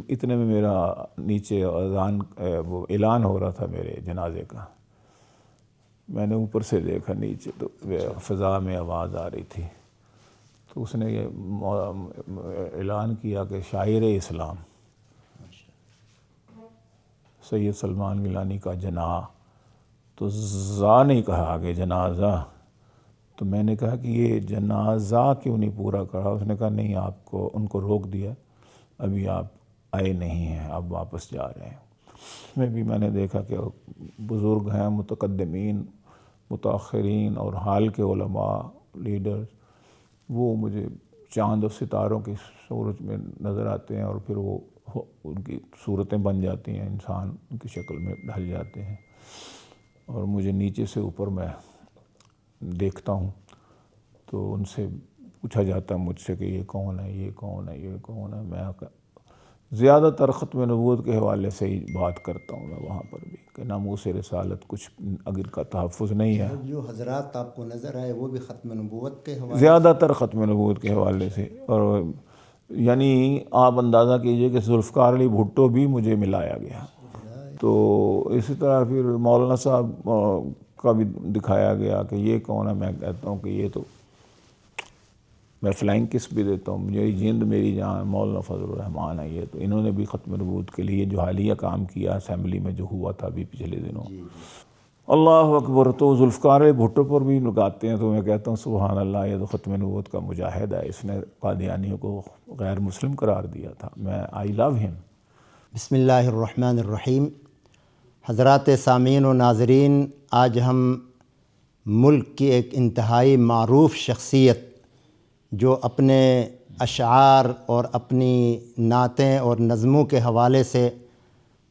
اتنے میں میرا نیچے اذان وہ اعلان ہو رہا تھا میرے جنازے کا. میں نے اوپر سے دیکھا نیچے تو فضا میں آواز آ رہی تھی. تو اس نے یہ اعلان کیا کہ شاعر اسلام سید سلمان گیلانی کا جناح. تو زا نہیں کہا آگے جنازہ. تو میں نے کہا کہ یہ جنازہ کیوں نہیں پورا کرا؟ اس نے کہا نہیں، آپ کو ان کو روک دیا، ابھی آپ آئے نہیں ہیں، آپ واپس جا رہے ہیں. اس میں بھی میں نے دیکھا کہ بزرگ ہیں، متقدمین، متاخرین اور حال کے علماء، لیڈرز، وہ مجھے چاند و ستاروں کی صورت میں نظر آتے ہیں، اور پھر وہ ان کی صورتیں بن جاتی ہیں، انسان ان کی شکل میں ڈھل جاتے ہیں. اور مجھے نیچے سے اوپر میں دیکھتا ہوں تو ان سے پوچھا جاتا ہے مجھ سے کہ یہ کون ہے، یہ کون ہے، یہ کون ہے. میں زیادہ تر ختم نبوت کے حوالے سے ہی بات کرتا ہوں میں وہاں پر بھی، کہ ناموس رسالت کچھ اگر کا تحفظ نہیں ہے. جو حضرات آپ کو نظر آئے وہ بھی ختم نبوت کے حوالے زیادہ تر ختم نبوت کے حوالے سے. اور یعنی آپ اندازہ کیجئے کہ ذوالفقار علی بھٹو بھی مجھے ملایا گیا. تو اسی طرح پھر مولانا صاحب کا بھی دکھایا گیا کہ یہ کون ہے. میں کہتا ہوں کہ یہ تو میں فلائنگ کس بھی دیتا ہوں، مجھے جند میری جان مولانا فضل الرحمان ہے. یہ تو انہوں نے بھی ختم نبوت کے لیے جو حالیہ کام کیا اسمبلی میں جو ہوا تھا ابھی پچھلے دنوں. اللہ اکبر. تو ذوالفقار علی بھٹو پر بھی لگاتے ہیں تو میں کہتا ہوں سبحان اللہ، یہ تو ختم نبوت کا مجاہد ہے، اس نے قادیانیوں کو غیر مسلم قرار دیا تھا. میں آئی لو ہم. بسم اللہ الرحمن الرحیم. حضرات سامعین و ناظرین، آج ہم ملک کی ایک انتہائی معروف شخصیت جو اپنے اشعار اور اپنی نعتیں اور نظموں کے حوالے سے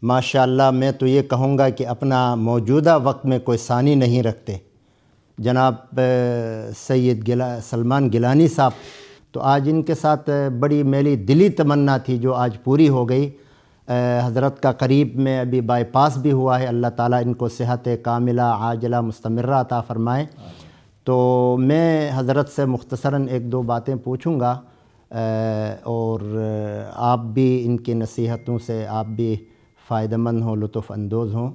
ماشاءاللہ میں تو یہ کہوں گا کہ اپنا موجودہ وقت میں کوئی ثانی نہیں رکھتے، جناب سید سلمان گیلانی صاحب. تو آج ان کے ساتھ بڑی میری دلی تمنا تھی جو آج پوری ہو گئی. حضرت کا قریب میں ابھی بائی پاس بھی ہوا ہے، اللہ تعالیٰ ان کو صحت کاملہ عاجلہ مستمرہ عطا فرمائے. تو میں حضرت سے مختصراً ایک دو باتیں پوچھوں گا، اور آپ بھی ان کی نصیحتوں سے آپ بھی فائدہ مند ہوں، لطف اندوز ہوں.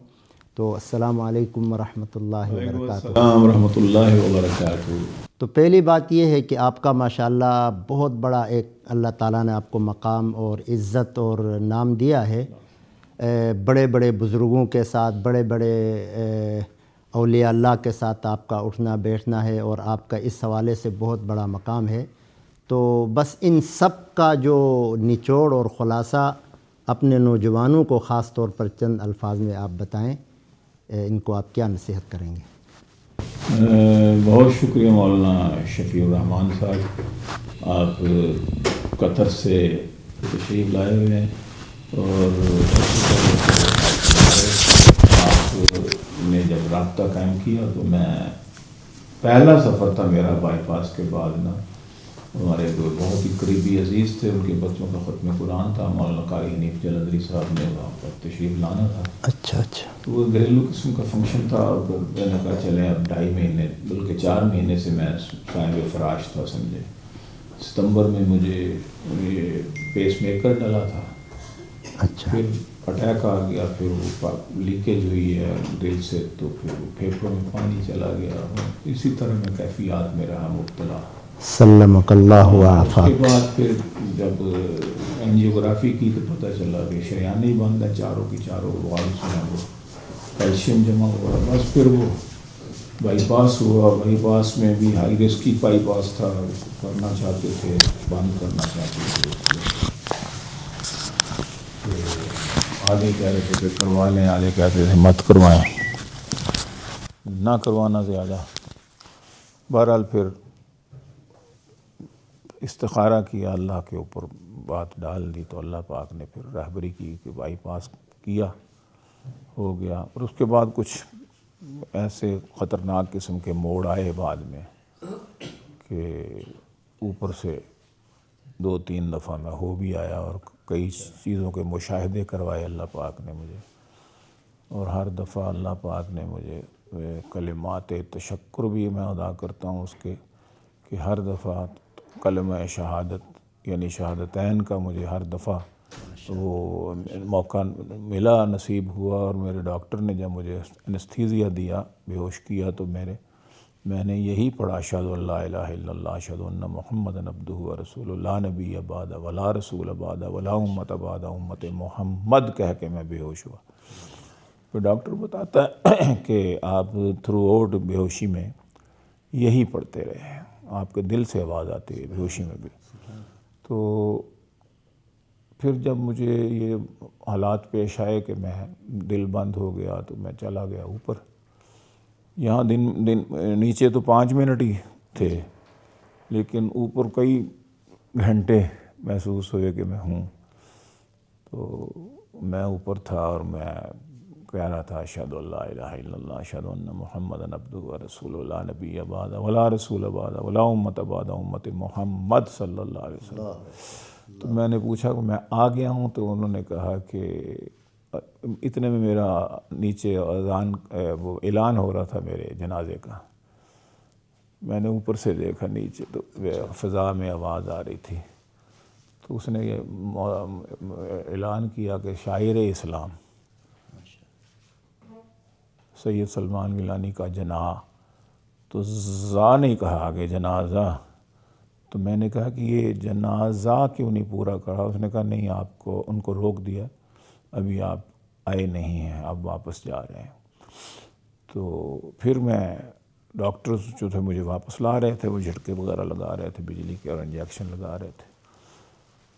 تو السلام علیکم ورحمۃ اللہ وبرکاتہ. السلام ورحمۃ اللہ وبرکاتہ. تو پہلی بات یہ ہے کہ آپ کا ماشاءاللہ بہت بڑا ایک اللہ تعالیٰ نے آپ کو مقام اور عزت اور نام دیا ہے. بڑے بڑے بزرگوں کے ساتھ، بڑے بڑے اولیاء اللہ کے ساتھ آپ کا اٹھنا بیٹھنا ہے، اور آپ کا اس حوالے سے بہت بڑا مقام ہے. تو بس ان سب کا جو نچوڑ اور خلاصہ اپنے نوجوانوں کو خاص طور پر چند الفاظ میں آپ بتائیں، ان کو آپ کیا نصیحت کریں گے؟ بہت شکریہ مولانا شفیع الرحمان صاحب، آپ قطر سے تشریف لائے ہوئے ہیں. اور آپ نے جب رابطہ قائم کیا تو میں پہلا سفر تھا میرا بائی پاس کے بعد نا. ہمارے جو بہت ہی قریبی عزیز تھے، ان کے بچوں کا ختم قرآن تھا، مولانا قاری حنیف جلندری صاحب نے وہاں پر تشریف لانا تھا. اچھا. تو وہ گھریلو قسم کا فنکشن تھا. اور میں نے کہا چلیں اب 2.5 مہینے بلکہ 4 مہینے سے میں صاحب فراش تھا سمجھے. ستمبر میں مجھے یہ پیس میکر ڈلا تھا. اچھا. پھر اٹیک آ گیا، پھر وہ لیکیج ہوئی ہے دل سے، تو پھر پھیپھڑوں میں پانی چلا گیا. اسی طرح میں کیفیات میں رہا مبتلا. سلمک اللہ وعافاک. اس کے بعد پھر جب اینجیوگرافی کی تو پتہ چلا کہ شریانی بند ہے، چاروں کی چاروں والز میں وہ کیلشیم جمع ہوا. بس پھر وہ بائی پاس ہوا. بائی پاس میں بھی ہائی رسک کی بائی پاس تھا، کرنا چاہتے تھے، بند کرنا چاہتے تھے. آدھے کہہ رہے تھے کہ کروا لیں، آدھے کہتے تھے مت کروائیں، نہ کروانا زیادہ. بہرحال پھر استخارہ کیا، اللہ کے اوپر بات ڈال دی تو اللہ پاک نے پھر رہبری کی کہ بائی پاس کیا، ہو گیا. اور اس کے بعد کچھ ایسے خطرناک قسم کے موڑ آئے بعد میں کہ اوپر سے 2-3 دفعہ میں ہو بھی آیا، اور کئی چیزوں کے مشاہدے کروائے اللہ پاک نے مجھے. اور ہر دفعہ اللہ پاک نے مجھے کلمات تشکر بھی میں ادا کرتا ہوں اس کے، کہ ہر دفعہ کلمہ شہادت یعنی شہادتین کا مجھے ہر دفعہ وہ موقع ملا، نصیب ہوا، اور میرے ڈاکٹر نے جب مجھے انستھیزیا دیا، بے ہوش کیا، تو میں نے یہی پڑھا، اشہد ان لا الہ الا اللہ اشہد ان محمد عبدہ ورسولہ لا نبی بعد ولا رسول بعد ولا امت بعد امت محمد کہہ کے میں بے ہوش ہوا۔ پھر ڈاکٹر بتاتا ہے کہ آپ تھرو آؤٹ بے ہوشی میں یہی پڑھتے رہے، آپ کے دل سے آواز آتی ہے بے ہوشی میں بھی۔ تو پھر جب مجھے یہ حالات پیش آئے کہ میں دل بند ہو گیا، تو میں چلا گیا اوپر۔ یہاں دن نیچے تو 5 منٹ ہی تھے، لیکن اوپر کئی گھنٹے محسوس ہوئے کہ میں ہوں۔ تو میں اوپر تھا اور میں کہہ رہا تھا، اشہد ان لا الہ الا اللہ اشہد ان محمد عبدہ ورسولہ لا نبی بعد ولا رسول بعد ولا امت بعد امت محمد صلی اللہ علیہ وسلم۔ تو میں نے پوچھا کہ میں آ گیا ہوں؟ تو انہوں نے کہا کہ اتنے میں میرا نیچے اذان وہ اعلان ہو رہا تھا میرے جنازے کا۔ میں نے اوپر سے دیکھا نیچے، تو فضا میں آواز آ رہی تھی، تو اس نے یہ اعلان کیا کہ شاعر اسلام سید سلمان گیلانی کا جناح، تو زا نہیں کہا آگے جنازہ۔ تو میں نے کہا کہ یہ جنازہ کیوں نہیں پورا کرا؟ اس نے کہا نہیں، آپ کو ان کو روک دیا، ابھی آپ آئے نہیں ہیں، آپ واپس جا رہے ہیں۔ تو پھر میں ڈاکٹرز جو تھے مجھے واپس لا رہے تھے، وہ جھٹکے وغیرہ لگا رہے تھے بجلی کے اور انجیکشن لگا رہے تھے۔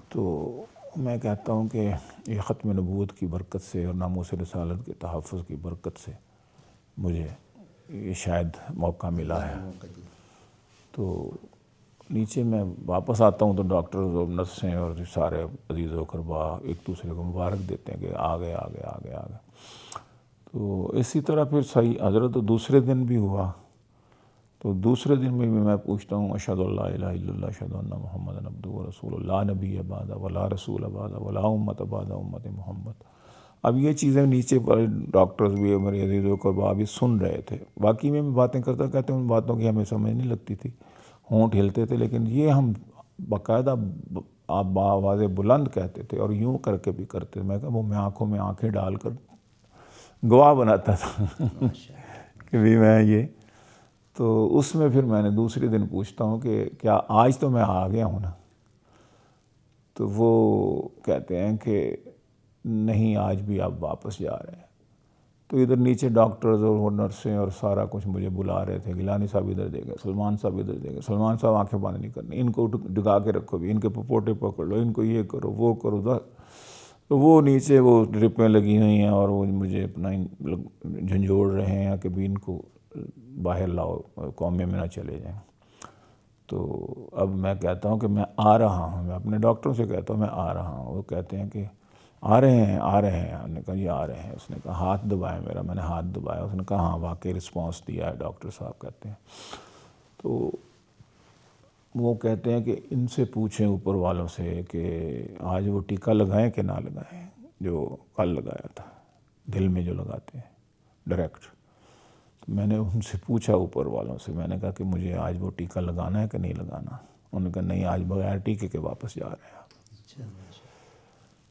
تو میں کہتا ہوں کہ یہ ختم نبوت کی برکت سے اور ناموس رسالت کے تحفظ کی برکت سے مجھے یہ شاید موقع ملا ہے۔ تو نیچے میں واپس آتا ہوں تو ڈاکٹرز اور نرسیں اور سارے عزیز و اقربا ایک دوسرے کو مبارک دیتے ہیں کہ آ گئے آ گئے آ گئے آ گئے۔ تو اسی طرح پھر صحیح حضرت دوسرے دن بھی ہوا، تو دوسرے دن میں بھی میں پوچھتا ہوں، اشہد ان لا الہ الا اللہ اشہد ان محمد عبدہ ورسولہ لا نبی بعد ولا رسول بعد ولا امت بعد امت محمد۔ اب یہ چیزیں نیچے پر ڈاکٹرز بھی میرے عزیز و اقربا بھی سن رہے تھے۔ باقی میں باتیں کرتا کہتے ہیں، ان باتوں کی ہمیں سمجھ نہیں لگتی تھی، ہونٹ ہلتے تھے، لیکن یہ ہم باقاعدہ آپ بآواز بلند کہتے تھے اور یوں کر کے بھی کرتے تھے۔ میں کہا وہ میں آنکھوں میں آنکھیں ڈال کر گواہ بناتا تھا کہ بھی میں یہ۔ تو اس میں پھر میں نے دوسرے دن پوچھتا ہوں کہ کیا آج تو میں آ گیا ہوں نا؟ تو وہ کہتے ہیں کہ نہیں، آج بھی آپ واپس جا رہے ہیں۔ تو ادھر نیچے ڈاکٹرز اور وہ نرسیں اور سارا کچھ مجھے بلا رہے تھے، گیلانی صاحب ادھر دے گئے، سلمان صاحب ادھر دے گئے، سلمان صاحب آنکھیں بند نہیں کرنی، ان کو ڈگا کے رکھو بھی، ان کے پپوٹے پکڑ لو، ان کو یہ کرو وہ کرو۔ تو وہ نیچے وہ ڈرپیں لگی ہوئی ہیں اور وہ مجھے اپنا جھنجھوڑ رہے ہیں کہ بھی ان کو باہر لاؤ، کومے میں نہ چلے جائیں۔ تو اب میں کہتا ہوں کہ میں آ رہا ہوں، میں اپنے ڈاکٹروں سے کہتا ہوں میں آ رہا ہوں۔ وہ کہتے ہیں کہ آ رہے ہیں آ رہے ہیں۔ ہم نے کہا یہ آ رہے ہیں۔ اس نے کہا ہاتھ دبائے میرا، میں نے ہاتھ دبایا۔ اس نے کہا ہاں واقعی رسپانس دیا ہے ڈاکٹر صاحب کہتے ہیں۔ تو وہ کہتے ہیں کہ ان سے پوچھیں اوپر والوں سے کہ آج وہ ٹیکہ لگائیں کہ نہ لگائیں جو کل لگایا تھا، دل میں جو لگاتے ہیں ڈائریکٹ۔ تو میں نے ان سے پوچھا اوپر والوں سے، میں نے کہا کہ مجھے آج وہ ٹیکہ لگانا ہے کہ نہیں لگانا؟ انہوں نے کہا نہیں، آج بغیر ٹیکے کے واپس جا رہے ہیں۔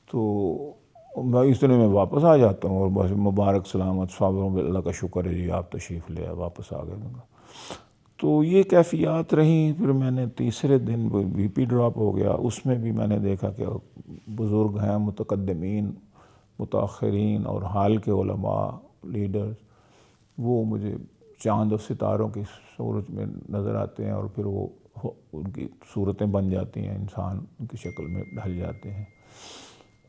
تو میں اس طرح میں واپس آ جاتا ہوں اور بس مبارک سلامت صاحب، اللہ کا شکر ہے جی آپ تشریف لے واپس آ گئے۔ تو یہ کیفیات رہیں۔ پھر میں نے تیسرے دن بی پی ڈراپ ہو گیا، اس میں بھی میں نے دیکھا کہ بزرگ ہیں، متقدمین، متاخرین اور حال کے علماء، لیڈرز، وہ مجھے چاند و ستاروں کی صورت میں نظر آتے ہیں، اور پھر وہ ان کی صورتیں بن جاتی ہیں، انسان ان کی شکل میں ڈھل جاتے ہیں،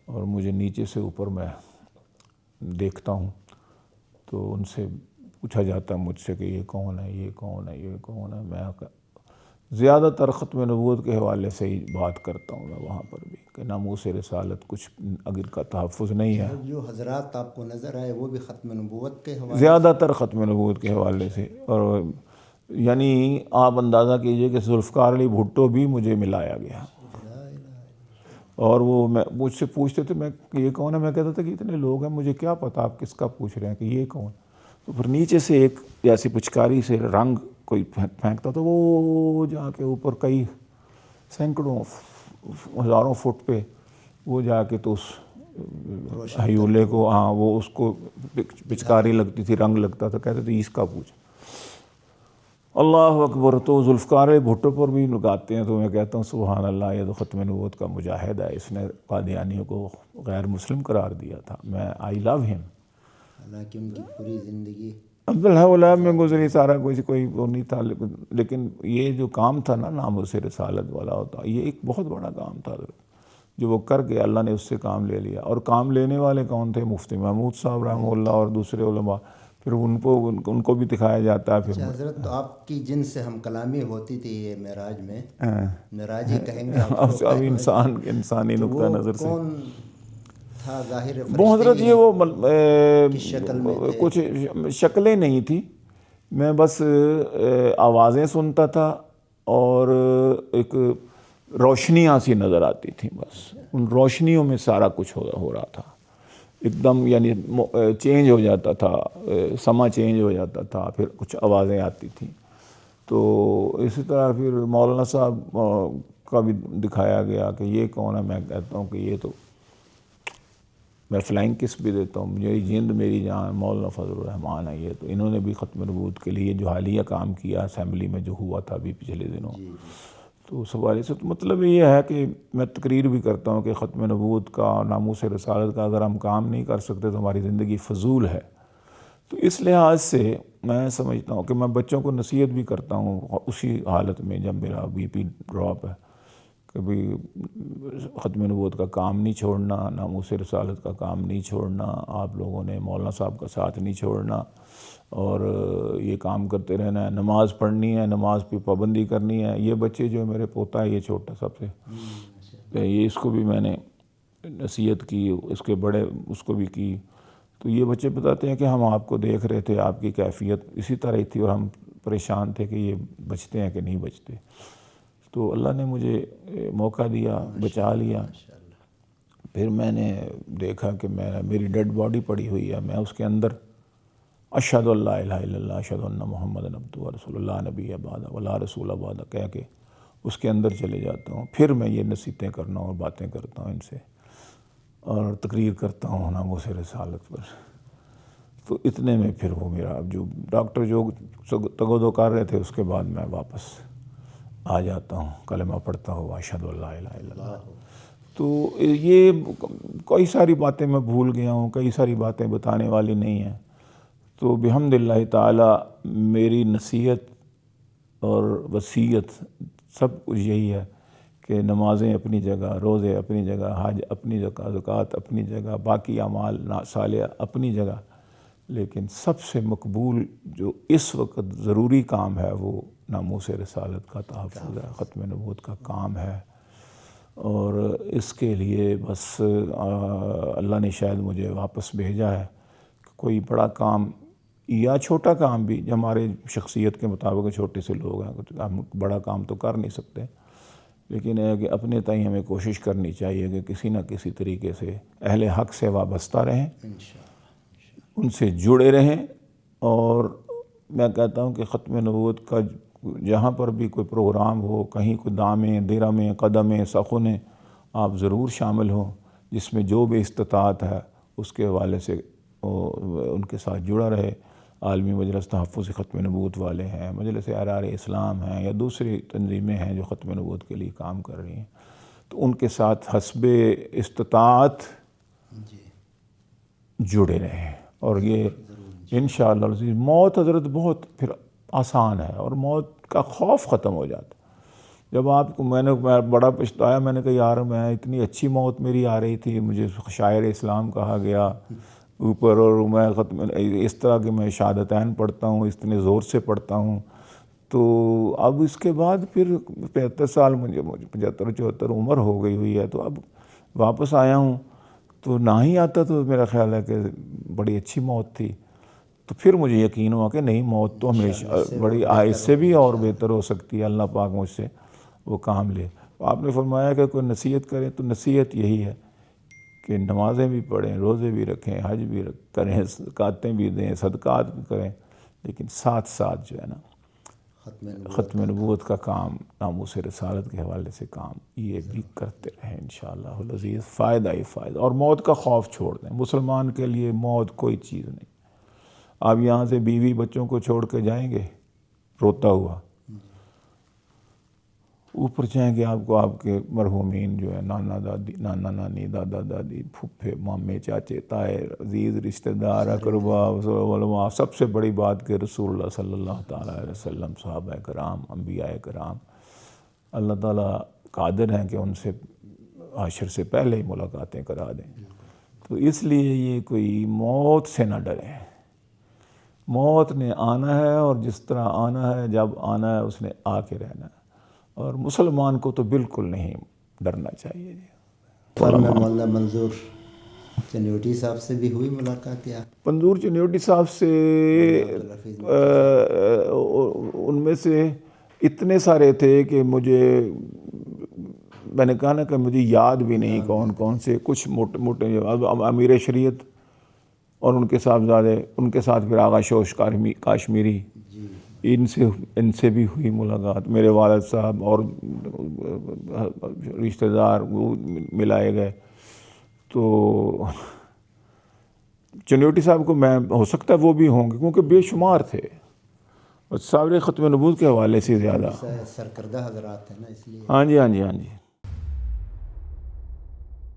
اور مجھے نیچے سے اوپر میں دیکھتا ہوں تو ان سے پوچھا جاتا ہے مجھ سے کہ یہ کون ہے، یہ کون ہے، یہ کون ہے۔ میں زیادہ تر ختم نبوت کے حوالے سے ہی بات کرتا ہوں میں وہاں پر بھی کہ ناموس رسالت کچھ اگر کا تحفظ نہیں ہے۔ جو حضرات آپ کو نظر آئے وہ بھی ختم نبوت کے حوالے زیادہ تر ختم نبوت کے حوالے سے، اور یعنی آپ اندازہ کیجئے کہ ذوالفقار علی بھٹو بھی مجھے ملایا گیا، اور وہ مجھ سے پوچھتے تھے میں یہ کون ہے؟ میں کہتا تھا کہ اتنے لوگ ہیں، مجھے کیا پتہ آپ کس کا پوچھ رہے ہیں کہ یہ کون؟ تو پھر نیچے سے ایک جیسی پچکاری سے رنگ کوئی پھینکتا تو وہ جا کے اوپر کئی سینکڑوں ہزاروں فٹ پہ وہ جا کے تو اس ہیولے کو، ہاں وہ اس کو پچکاری لگتی تھی، رنگ لگتا تھا، کہتے تھے اس کا پوچھ. اللہ اکبر. تو ذوالفقار بھٹو پر بھی لگاتے ہیں، تو میں کہتا ہوں سبحان اللہ، یہ تو ختم نبوت کا مجاہد ہے، اس نے قادیانیوں کو غیر مسلم قرار دیا تھا. میں آئی لو ہم. حالانکہ ان کی پوری زندگی عبداللہ میں گزری، سارا کچھ کوئی وہ نہیں تھا، لیکن یہ جو کام تھا نا ناموس رسالت والا ہوتا، یہ ایک بہت بڑا کام تھا جو وہ کر کے اللہ نے اس سے کام لے لیا. اور کام لینے والے کون تھے؟ مفتی محمود صاحب رحمہ اللہ اور دوسرے علماء. پھر ان کو بھی دکھایا جاتا ہے. پھر حضرت تو آپ کی جن سے ہم کلامی ہوتی تھی یہ معراج میں، معراج ہی کہیں گے آپ کو، اب انسانی نقطہ نظر سے کون تھا؟ ظاہر وہ حضرت یہ وہ شکل میں تھے؟ کچھ شکلیں نہیں تھی، میں بس آوازیں سنتا تھا اور ایک روشنیاں سی نظر آتی تھیں، بس ان روشنیوں میں سارا کچھ ہو رہا تھا ایک دم، یعنی چینج ہو جاتا تھا، سما چینج ہو جاتا تھا، پھر کچھ آوازیں آتی تھیں. تو اسی طرح پھر مولانا صاحب کا بھی دکھایا گیا کہ یہ کون ہے. میں کہتا ہوں کہ یہ تو میں فلائنگ کس بھی دیتا ہوں، میری جند میری جان مولانا فضل الرحمان ہے. یہ تو انہوں نے بھی ختم نبوت کے لیے جو حالیہ کام کیا اسمبلی میں جو ہوا تھا ابھی پچھلے دنوں، تو اس حوالے سے تو مطلب یہ ہے کہ میں تقریر بھی کرتا ہوں کہ ختم نبوت کا، ناموس رسالت کا اگر ہم کام نہیں کر سکتے تو ہماری زندگی فضول ہے. تو اس لحاظ سے میں سمجھتا ہوں کہ میں بچوں کو نصیحت بھی کرتا ہوں اسی حالت میں جب میرا بی پی ڈراپ ہے کہ بھئی ختم نبوت کا کام نہیں چھوڑنا، ناموس رسالت کا کام نہیں چھوڑنا، آپ لوگوں نے مولانا صاحب کا ساتھ نہیں چھوڑنا، اور یہ کام کرتے رہنا ہے. نماز پڑھنی ہے، نماز پہ پابندی کرنی ہے. یہ بچے جو میرے پوتا ہے یہ چھوٹا سب سے، یہ اس کو بھی میں نے نصیحت کی، اس کے بڑے اس کو بھی کی. تو یہ بچے بتاتے ہیں کہ ہم آپ کو دیکھ رہے تھے، آپ کی کیفیت اسی طرح ہی تھی اور ہم پریشان تھے کہ یہ بچتے ہیں کہ نہیں بچتے. تو اللہ نے مجھے موقع دیا، بچا لیا. پھر میں نے دیکھا کہ میری ڈیڈ باڈی پڑی ہوئی ہے، میں اس کے اندر اشہد ان لا الہ الا اللہ اشہد ان محمد عبدہ ورسولہ اللہ نبی بعدہ ولا رسول بعدہ کہہ کے اس کے اندر چلے جاتا ہوں. پھر میں یہ نصیحتیں کرنا اور باتیں کرتا ہوں ان سے اور تقریر کرتا ہوں ناموس رسالت پر. تو اتنے میں پھر وہ میرا جو ڈاکٹر جو تگ و دو کر رہے تھے اس کے بعد میں واپس آ جاتا ہوں، کلمہ پڑھتا ہوں اشہد ان لا الہ الا اللہ. تو یہ کئی ساری باتیں میں بھول گیا ہوں، کئی ساری باتیں بتانے والی نہیں ہیں. تو بحمد اللہ تعالیٰ میری نصیحت اور وصیت سب کچھ یہی ہے کہ نمازیں اپنی جگہ، روزے اپنی جگہ، حج اپنی جگہ، زکوٰۃ اپنی جگہ، باقی اعمال صالحہ اپنی جگہ، لیکن سب سے مقبول جو اس وقت ضروری کام ہے وہ ناموس رسالت کا تحفظ ہے، ختم نبوت کا کام ہے. اور اس کے لیے بس اللہ نے شاید مجھے واپس بھیجا ہے. کوئی بڑا کام یا چھوٹا کام بھی جو ہمارے شخصیت کے مطابق چھوٹے سے لوگ ہیں، ہم بڑا کام تو کر نہیں سکتے، لیکن ہے کہ اپنے تئیں ہمیں کوشش کرنی چاہیے کہ کسی نہ کسی طریقے سے اہل حق سے وابستہ رہیں، ان سے جڑے رہیں. اور میں کہتا ہوں کہ ختم نبوت کا جہاں پر بھی کوئی پروگرام ہو، کہیں کوئی دامیں درمیں قدمیں سخنیں، آپ ضرور شامل ہوں، جس میں جو بھی استطاعت ہے اس کے حوالے سے ان کے ساتھ جڑا رہے. عالمی مجلس تحفظ ختم نبوت والے ہیں، مجلس احرار اسلام ہیں، یا دوسری تنظیمیں ہیں جو ختم نبوت کے لیے کام کر رہی ہیں، تو ان کے ساتھ حسب استطاعت جڑے رہیں. اور یہ انشاءاللہ العزیز موت حضرت بہت پھر آسان ہے، اور موت کا خوف ختم ہو جاتا. جب آپ کو میں بڑا پچھتایا، میں نے کہا یار میں اتنی اچھی موت میری آ رہی تھی، مجھے شاعر اسلام کہا گیا اوپر، اور میں ختم اس طرح کہ میں شہادتین پڑھتا ہوں، اتنے زور سے پڑھتا ہوں. تو اب اس کے بعد پھر 75 سال مجھے 75 74 عمر ہو گئی ہوئی ہے، تو اب واپس آیا ہوں. تو نہ ہی آتا تو میرا خیال ہے کہ بڑی اچھی موت تھی. تو پھر مجھے یقین ہوا کہ نہیں، موت تو ہمیشہ بڑی اس سے بھی اور بہتر ہو سکتی ہے، اللہ پاک مجھ سے وہ کام لے. آپ نے فرمایا کہ کوئی نصیحت کرے تو نصیحت یہی ہے کہ نمازیں بھی پڑھیں، روزے بھی رکھیں، حج بھی کریں، زکوٰۃیں بھی دیں، صدقات بھی کریں، لیکن ساتھ ساتھ جو ہے نا ختم نبوت کا کام، ناموس رسالت کے حوالے سے کام یہ بھی کرتے رہیں انشاءاللہ العزیز، فائدہ ہی فائدہ۔ اور موت کا خوف چھوڑ دیں، مسلمان کے لیے موت کوئی چیز نہیں۔ آپ یہاں سے بیوی بچوں کو چھوڑ کے جائیں گے روتا ہوا، اوپر جائیں گے آپ کو آپ کے مرحومین جو ہے نانا دادی، نانا نانی، دادا دادی، پھپھے مامے، چاچے تائے، عزیز رشتہ دار، اقربا، علماء، سب سے بڑی بات کہ رسول اللہ صلی اللہ تعالیٰ علیہ وسلم، صحابہ کرام، انبیاء کرام، اللہ تعالیٰ قادر ہیں کہ ان سے حشر سے پہلے ہی ملاقاتیں کرا دیں۔ تو اس لیے یہ کوئی موت سے نہ ڈریں، موت نے آنا ہے اور جس طرح آنا ہے، جب آنا ہے اس نے آ کے رہنا ہے، اور مسلمان کو تو بالکل نہیں ڈرنا چاہیے۔ مولانا منظور چنیوٹی صاحب سے بھی ہوئی ملاقات یا؟ منظور چنیوٹی صاحب سے ان میں سے اتنے سارے تھے کہ میں نے کہا نا کہ مجھے یاد بھی نہیں کون کون سے، کچھ موٹے موٹے، امیر شریعت اور ان کے صاحبزادے، ان کے ساتھ پھر آغا شوش کاشمیری، ان سے بھی ہوئی ملاقات۔ میرے والد صاحب اور رشتہ دار وہ ملائے گئے۔ تو چنیوٹی صاحب کو میں ہو سکتا ہے وہ بھی ہوں گے کیونکہ بے شمار تھے، اور سابق ختم نبوت کے حوالے سے زیادہ۔ سرکردہ حضرات ہیں نا اس لیے۔ ہاں جی ہاں جی ہاں جی۔